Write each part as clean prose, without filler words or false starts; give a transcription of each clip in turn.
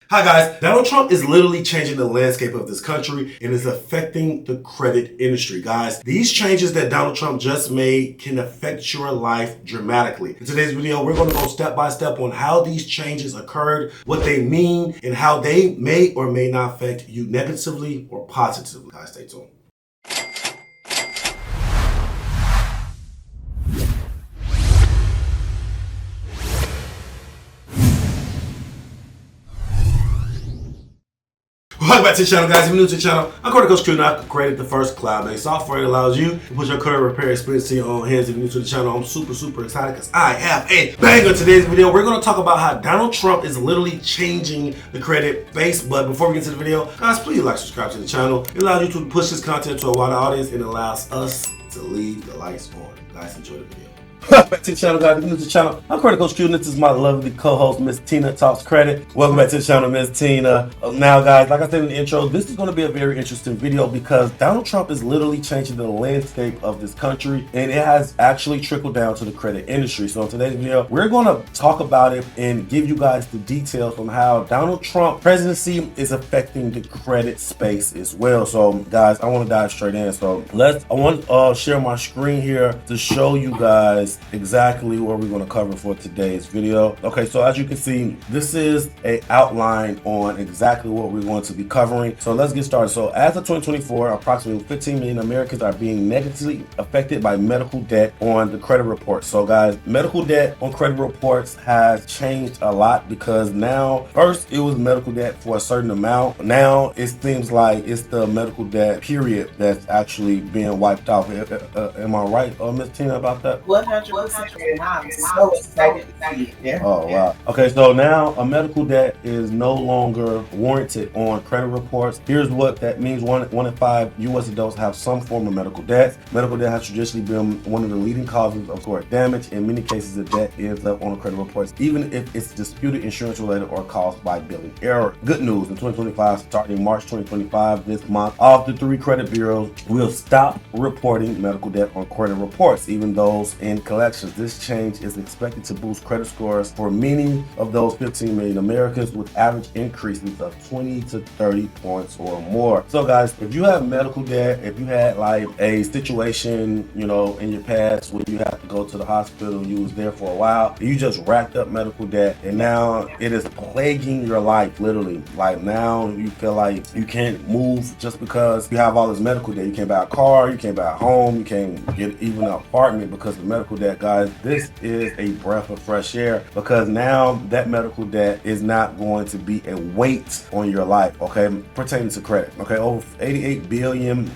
Hi guys, Donald Trump is literally changing the landscape of this country and is affecting the credit industry. Guys, these changes that Donald Trump just made can affect your life dramatically. In today's video, we're going to go step by step on how these changes occurred, what they mean, and how they may or may not affect you negatively or positively. Guys, stay tuned. Welcome back to the channel, guys. If you're new to the channel, I'm Credit Coach SIGNUP, created the first cloud-based software that allows you to put your credit repair experience in your own hands. If you're new to the channel, I'm super excited because I have a banger. Today's video, we're going to talk about how Donald Trump is literally changing the credit face. But before we get to the video, guys, please like, subscribe to the channel. It allows you to push this content to a wider audience and allows us to leave the lights on. Guys, enjoy the video. Back to the channel, guys. If you're new to the channel, I'm Credit Coach SIGNUP. This is my lovely co-host, Miss Tina Talks Credit. Welcome back to the channel, Miss Tina. Now, guys, like I said in the intro, this is going to be a very interesting video because Donald Trump is literally changing the landscape of this country, and it has actually trickled down to the credit industry. So in today's video, we're going to talk about it and give you guys the details on how Donald Trump presidency is affecting the credit space as well. So, guys, I want to dive straight in. So I want to share my screen here to show you guys exactly what we're going to cover for today's video. Okay, so as you can see, this is a outline on exactly what we're going to be covering. So let's get started. So as of 2024, approximately 15 million Americans are being negatively affected by medical debt on the credit report. So guys, medical debt on credit reports has changed a lot because now, first it was medical debt for a certain amount. Now it seems like it's the medical debt period that's actually being wiped off. Am I right, Miss Tina, about that? 100%. I'm so excited to see it. Yeah. Oh wow. Okay, so now a medical debt is no longer warranted on credit reports. Here's what that means. One in 5 U.S. adults have some form of medical debt. Medical debt has traditionally been one of the leading causes of court damage. In many cases, the debt ends up on the credit reports, even if it's disputed, insurance related, or caused by billing error. Good news, in 2025, starting March 2025, this month, all the 3 credit bureaus will stop reporting medical debt on credit reports, even those in collections. This change is expected to boost credit scores for many of those 15 million Americans, with average increases of 20 to 30 points or more. So guys, if you have medical debt, if you had like a situation, you know, in your past where you have to go to the hospital, you was there for a while, you just racked up medical debt, and now it is plaguing your life, literally. Like now you feel like you can't move just because you have all this medical debt. You can't buy a car, you can't buy a home, you can't get even an apartment because of medical debt. Guys, this is a breath of fresh air because now that medical debt is not going to be a weight on your life, okay, pertaining to credit. Okay, over $88 billion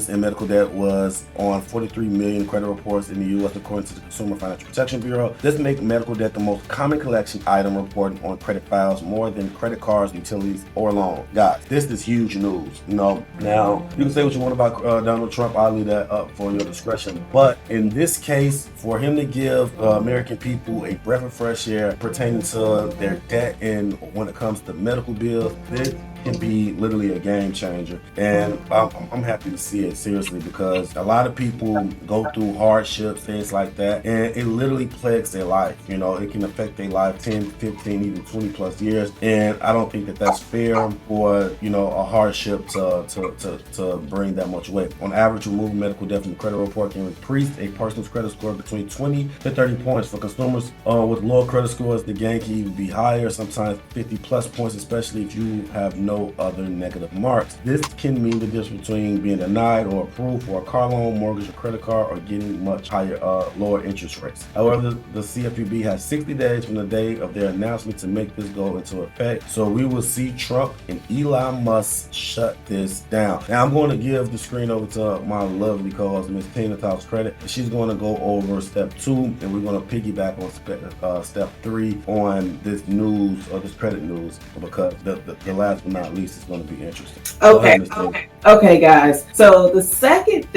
in medical debt was on 43 million credit reports in the U.S. according to the Consumer Financial Protection Bureau. This makes medical debt the most common collection item reported on credit files, more than credit cards, utilities, or loans. Guys, this is huge news. You know, now you can say what you want about Donald Trump. I'll leave that up for your discretion, but in this case, for him to give American people a breath of fresh air pertaining to their debt, and when it comes to medical bills, this can be literally a game changer. And I'm happy to see it, seriously, because a lot of people go through hardships, things like that, and it literally plagues their life. You know, it can affect their life 10, 15, even 20 plus years, and I don't think that that's fair for, you know, a hardship to bring that much weight. On average, removing medical debt from the credit report can increase a person's credit score between 20 to 30 points. For consumers with lower credit scores, the gain can even be higher, sometimes 50 plus points, especially if you have no other negative marks. This can mean the difference between being denied or approved for a car loan, mortgage, or credit card, or getting much higher, lower interest rates. However, the CFPB has 60 days from the day of their announcement to make this go into effect. So we will see Trump and Elon Musk shut this down. Now I'm going to give the screen over to my lovely co-host, Miss Tina Talks Credit. She's going to go over step 2, and we're going to piggyback on step 3 on this news, or this credit news, because the last but not least is going to be interesting. Okay, guys. So the second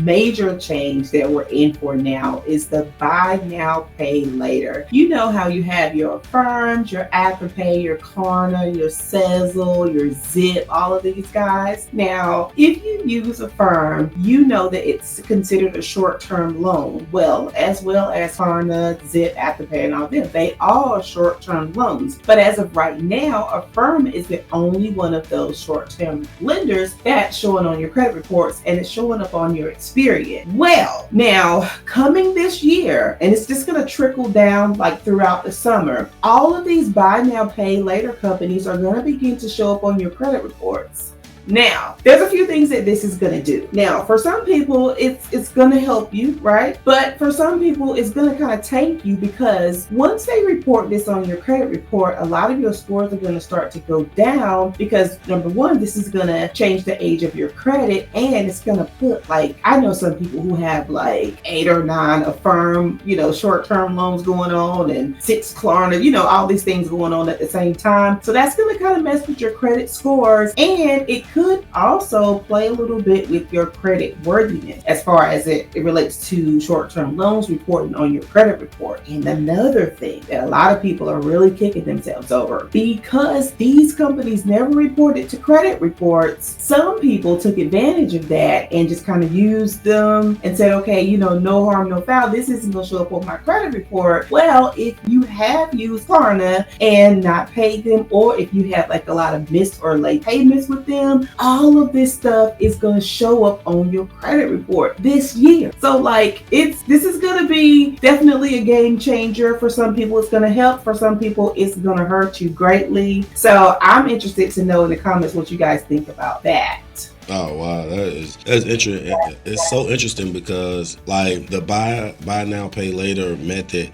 major change that we're in for now is the buy now, pay later. You know how you have your Affirms, your Afterpay, your Klarna, your Sezzle, your Zip, all of these guys. Now, if you use Affirm, you know that it's considered a short-term loan. loan. Well as Klarna, Zip, Afterpay, and all them. They all are short-term loans. But as of right now, Affirm is the only one of those short-term lenders that's showing on your credit reports, and it's showing up on your Experian. Well, now coming this year, and it's just going to trickle down like throughout the summer, all of these buy now pay later companies are going to begin to show up on your credit reports. Now, there's a few things that this is going to do. Now, for some people, it's going to help you, right? But for some people, it's going to kind of tank you, because once they report this on your credit report, a lot of your scores are going to start to go down, because number one, this is going to change the age of your credit, and it's going to put, like, I know some people who have like 8 or 9 Affirm, short-term loans going on, and 6 Klarna, all these things going on at the same time. So that's going to kind of mess with your credit scores, and it could also play a little bit with your credit worthiness as far as it relates to short-term loans reporting on your credit report. And another thing that a lot of people are really kicking themselves over, because these companies never reported to credit reports, some people took advantage of that and just kind of used them and said, okay, no harm, no foul. This isn't going to show up on my credit report. Well, if you have used Klarna and not paid them, or if you have like a lot of missed or late payments with them, all of this stuff is going to show up on your credit report this year. So this is going to be definitely a game changer. For some people, it's going to help. For some people, it's going to hurt you greatly. So I'm interested to know in the comments what you guys think about that. Oh wow, that's interesting. It's so interesting because like the buy now pay later method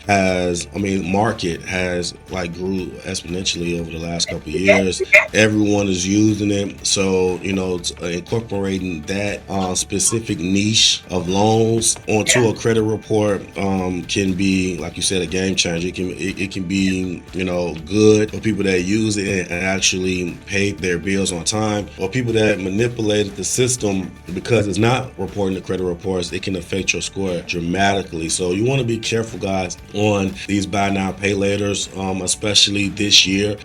market has like grew exponentially over the last couple of years. Everyone is using it, so incorporating that specific niche of loans onto a credit report can be, like you said, a game changer. It can be good for people that use it and actually pay their bills on time, or people that manipulate the system because it's not reporting the credit reports. It can affect your score dramatically. So you want to be careful, guys, on these buy now pay laters, especially this year,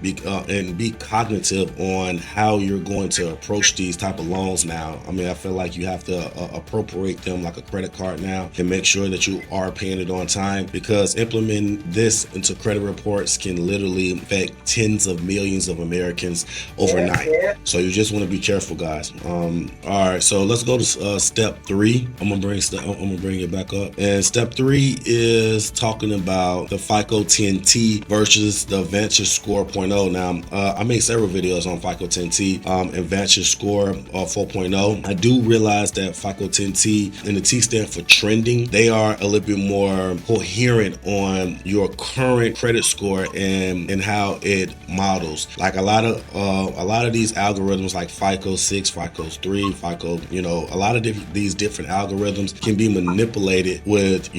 and be cognitive on how you're going to approach these type of loans now. I feel like you have to appropriate them like a credit card now, and make sure that you are paying it on time, because implementing this into credit reports can literally affect tens of millions of Americans overnight. So you just want to be careful, guys. All right, so let's go to step 3. I'm gonna bring it back up. And step 3 is talking about the FICO 10T versus the VantageScore 4.0. Now, I made several videos on FICO 10T and VantageScore 4.0. I do realize that FICO 10T and the T stand for trending. They are a little bit more coherent on your current credit score and how it models. Like a lot of these algorithms, like FICO 6, FICO 3, FICO, a lot of these different algorithms can be manipulated with,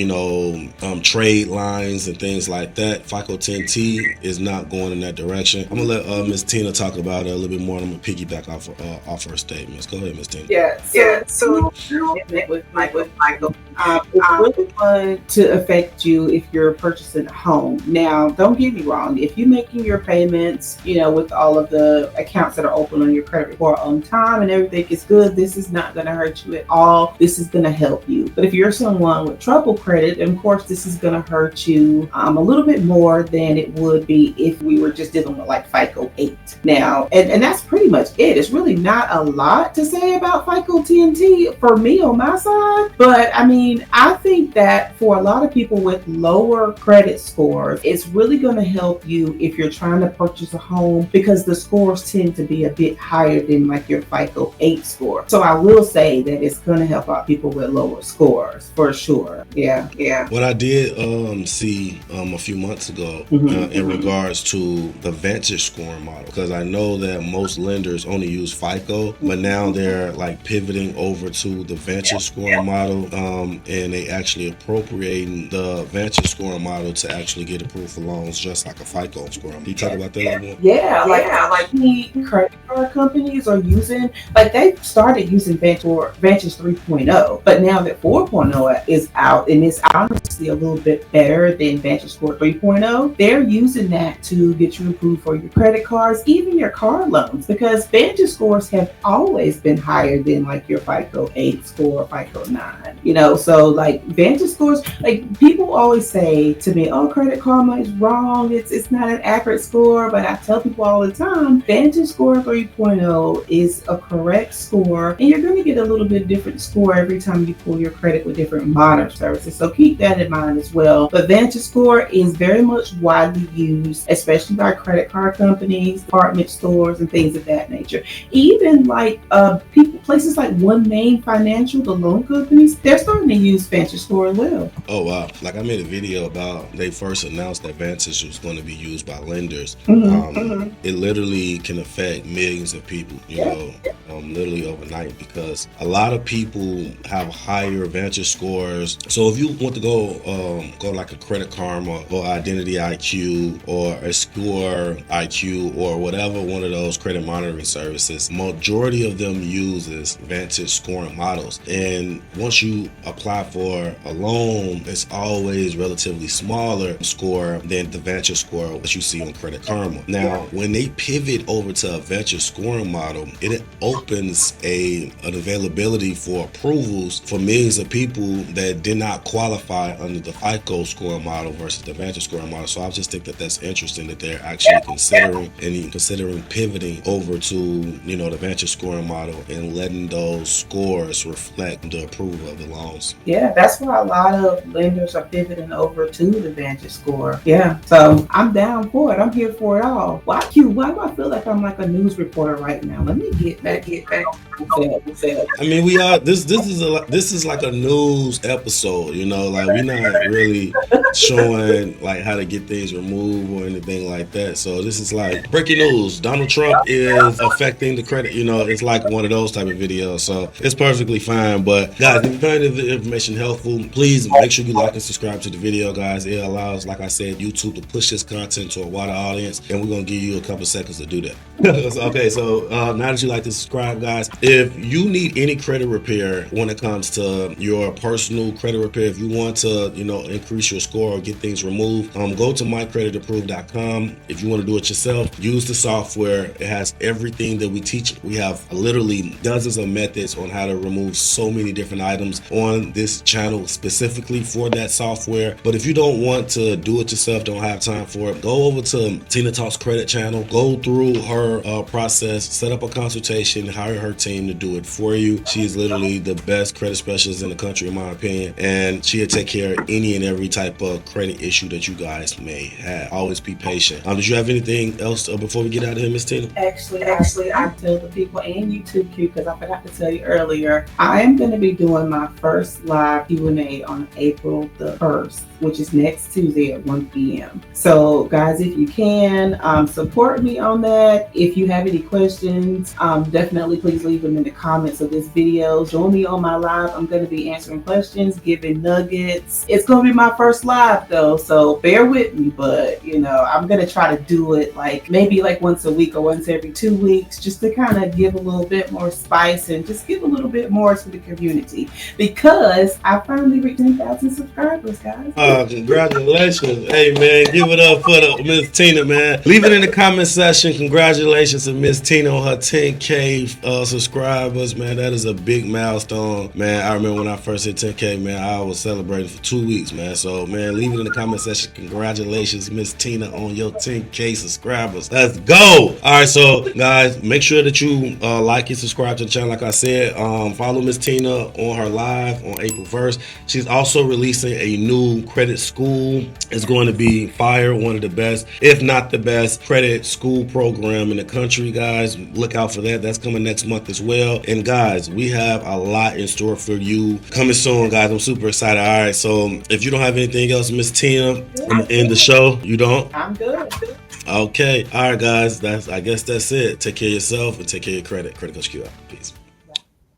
trade lines and things like that. FICO 10T is not going in that direction. I'm gonna let Miss Tina talk about it a little bit more, and I'm gonna piggyback off her statements. Go ahead, Miss Tina. So with FICO, it's really going to affect you if you're purchasing a home. Now, don't get me wrong. If you're making your payments, with all of the accounts that are open on your credit report on time and everything is good, this is not going to hurt you at all. This is going to help you. But if you're someone with trouble credit, of course, this is going to hurt you a little bit more than it would be if we were just dealing with like FICO 8. Now, and that's pretty much it. It's really not a lot to say about FICO 10T for me on my side. But I think that for a lot of people with lower credit scores, it's really going to help you if you're trying to purchase a home, because the scores tend to be a bit higher than like your FICO 8 score. So I will say that it's going to help out people with lower scores for sure. Yeah. What I did see a few months ago in regards to the Vantage scoring model, because I know that most lenders only use FICO, but now they're like pivoting over to the Vantage scoring model, and they actually appropriating the Vantage scoring model to actually get approved for loans, just like a FICO scoring. Can you talk about that a little more? Like the credit card companies are using, like they started using Vantage 3.0, but now that 4.0 is out, and it's honestly a little bit better than Vantage Score 3.0, they're using that to get you approved for your credit cards, even your car loans, because Vantage scores have always been higher than like your FICO 8 score or FICO 9, you know. So like Vantage scores, like people always say to me, oh, Credit Karma is wrong, it's not an accurate score, but I tell people all the time, Vantage Score 3.0 is a correct score, and you're going to get a little bit different score every time you pull your credit with different monitoring services. So keep that in mind as well. But Vantage Score is very much widely used, especially by credit card companies, department stores, and things of that nature. Even like places like One Main Financial, the loan companies, they're starting to use Vantage Score as well. Oh wow! Like I made a video about they first announced that Vantage was going to be used by lenders. It literally can affect millions of people, you know, literally overnight, because a lot of people have higher Vantage scores. So if you want to go like a Credit Karma or Identity IQ or a Score IQ or whatever one of those credit monitoring services, majority of them uses Vantage scoring models. And once you apply for a loan, it's always relatively smaller score than the Vantage score that you see on Credit Karma. Now, when they pivot over to a Vantage scoring model, it opens an availability for approvals for millions of people that did not qualify under the FICO scoring model versus the Vantage scoring model. So I just think that that's interesting that they're actually considering pivoting over to, you know, the Vantage scoring model and letting those scores reflect the approval of the loans. Yeah, that's why a lot of lenders are pivoting over to the Vantage score. Yeah, so I'm down for it. I'm here for it all. Why do I feel like I'm like a news reporter right now? Let me get back. I mean, we are. This is like a news episode, you know. Like we're not really showing like how to get things removed or anything like that. So this is like breaking news. Donald Trump is affecting the credit. You know, it's like one of those type of videos. So it's perfectly fine. But guys, if you find the information helpful, please make sure you like and subscribe to the video, guys. It allows, like I said, YouTube to push this content to a wider audience, and we're gonna give you a couple seconds to do that. Okay, so now that you like to subscribe, guys, if you need any credit repair when it comes to your personal credit repair, if you want to, you know, increase your score or get things removed, go to creditapprove.com. If you want to do it yourself, use the software. It has everything that we teach. We have literally dozens of methods on how to remove so many different items on this channel specifically for that software. But if you don't want to do it yourself, don't have time for it, go over to Tina Talks Credit channel, go through her process, set up a consultation, hire her team to do it for you. She is literally the best credit specialist in the country, in my opinion, and she'll take care of any and every type of credit issue that you guys may have. Always be patient. Did you have anything else before we get out of here, Miss Tina? Actually, I tell the people and you too, Q, because I forgot to tell you earlier, I am going to be doing my first live Q&A on April the 1st, which is next Tuesday at 1 p.m. So guys, if you can, support me on that. If you have any questions, definitely please leave them in the comments of this video. Join me on my live. I'm going to be answering questions, giving nuggets. It's going to be my first live though, so bear with me, but you know, I'm going to try to do it like maybe like once a week or once every 2 weeks, just to kind of give a little bit more spice and just give a little bit more to the community, because I finally reached 10,000 subscribers, guys. Congratulations. Hey man, give it up for the Miss Tina, man. Leave it in the comment section. Congratulations to Miss Tina on her 10K subscribers, man. That is a big milestone, man. I remember when I first hit 10K, man, I was celebrating for 2 weeks, man. So man, leave it in the comment section. Congratulations, Miss Tina, on your 10K subscribers. Let's go. All right, so guys, make sure that you like and subscribe to the channel. Like I said, follow Miss Tina on her live on April 1st. She's also releasing a new credit school. It's going to be fire, one of the best, if not the best, credit school program in the country, guys. Look out for that. That's coming next month as well. And guys, we have a lot in store for you coming soon, guys. I'm super excited. All right, so if you don't have anything else, Miss Tina, I'm gonna end the show. You don't? I'm good. Okay. All right, guys. I guess that's it. Take care of yourself and take care of your credit. Credit Coach Q out. Peace.